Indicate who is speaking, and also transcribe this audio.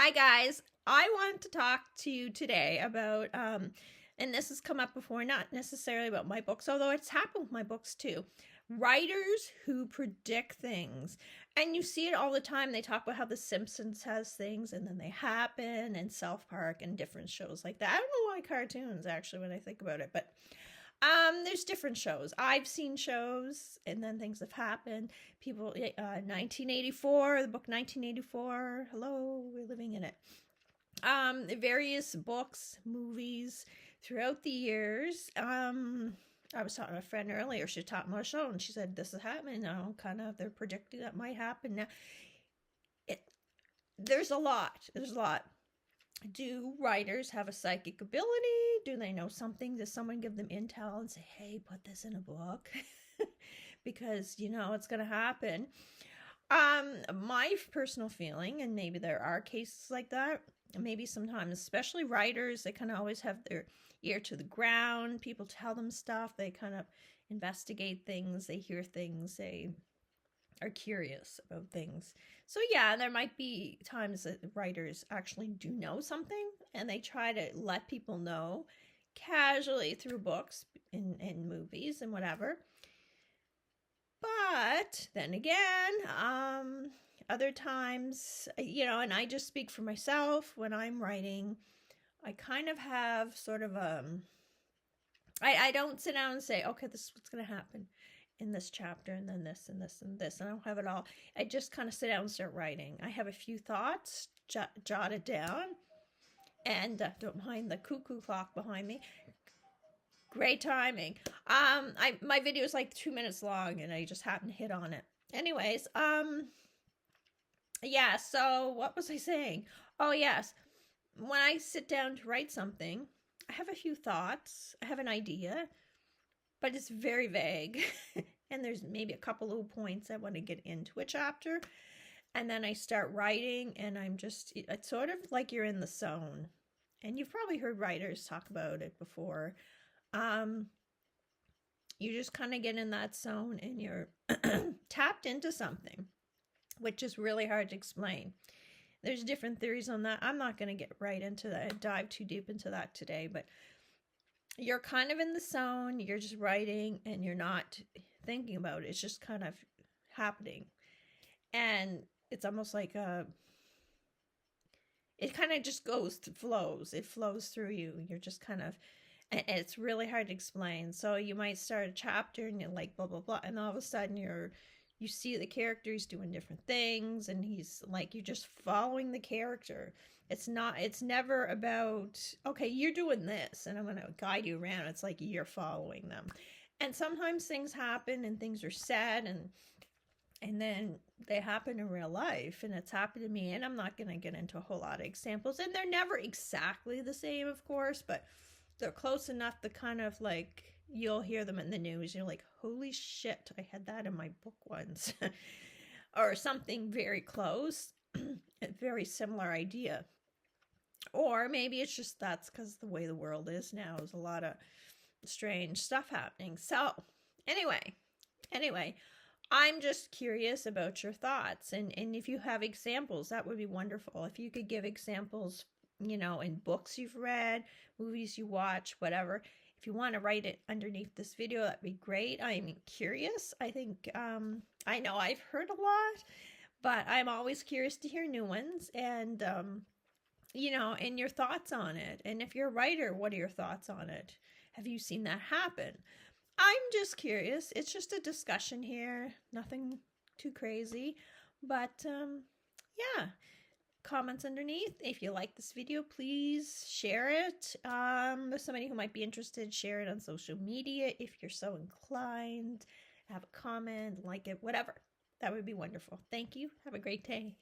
Speaker 1: Hi guys, I want to talk to you today about and this has come up before, not necessarily about my books, although it's happened with my books too. Writers who predict things. And you see it all the time. They talk about how The Simpsons has things and then they happen, and South Park and different shows like that. I don't know why cartoons actually when I think about it, but there's different shows. I've seen shows and then things have happened. People 1984, the book 1984. Hello, we're living in it. Various books, movies throughout the years. I was talking to a friend earlier. She taught me a show, and she said this is happening now. Kind of, they're predicting that might happen now. It there's a lot. There's a lot. Do writers have a psychic ability? Do they know something? Does someone give them intel and say, "Hey, put this in a book," because you know it's going to happen? My personal feeling, and maybe there are cases like that, maybe sometimes, especially writers, they kind of always have their ear to the ground. People tell them stuff. They kind of investigate things. They hear things. They are curious about things. So yeah, there might be times that writers actually do know something and they try to let people know casually through books and movies and whatever. But then again, other times, and I just speak for myself when I'm writing, I kind of have sort of I don't sit down and say, okay, this is what's going to happen in this chapter, and then this and this and this. I don't have it all. I just kind of sit down and start writing. I have a few thoughts jotted down, and don't mind the cuckoo clock behind me. Great timing. My video is like 2 minutes long, and I just happened to hit on it. Anyways, yeah. So what was I saying? Oh yes, when I sit down to write something, I have a few thoughts. I have an idea, but it's very vague. And there's maybe a couple little points I want to get into a chapter. And then I start writing, and it's sort of like you're in the zone. And you've probably heard writers talk about it before. You just kind of get in that zone and you're tapped into something, which is really hard to explain. There's different theories on that. I'm not going to get right into that, dive too deep into that today, but you're kind of in the zone. You're just writing and you're not thinking about it. It's just kind of happening. And it's almost like it kind of just flows. It flows through you. You're just kind of, and it's really hard to explain. So you might start a chapter and you're like, blah, blah, blah. And all of a sudden you see the characters doing different things, and he's like, you're just following the character. It's never about, okay, you're doing this and I'm going to guide you around. It's like you're following them. And sometimes things happen and things are said, and then they happen in real life, and it's happened to me. And I'm not going to get into a whole lot of examples, and they're never exactly the same, of course, but they're close enough to kind of like, you'll hear them in the news. You're like, holy shit, I had that in my book once. Or something very close, a very similar idea. Or maybe it's just that's because the way the world is now, there's a lot of strange stuff happening. So anyway, I'm just curious about your thoughts. And if you have examples, that would be wonderful. If you could give examples, in books you've read, movies you watch, whatever. If you want to write it underneath this video, that'd be great. I'm curious. I think, I know I've heard a lot, but I'm always curious to hear new ones, and, and your thoughts on it. And if you're a writer, what are your thoughts on it? Have you seen that happen? I'm just curious. It's just a discussion here. Nothing too crazy, but, yeah. Comments underneath. If you like this video, please share it with somebody who might be interested. Share it on social media if you're so inclined. Have a comment, like it, whatever. That would be wonderful. Thank you. Have a great day.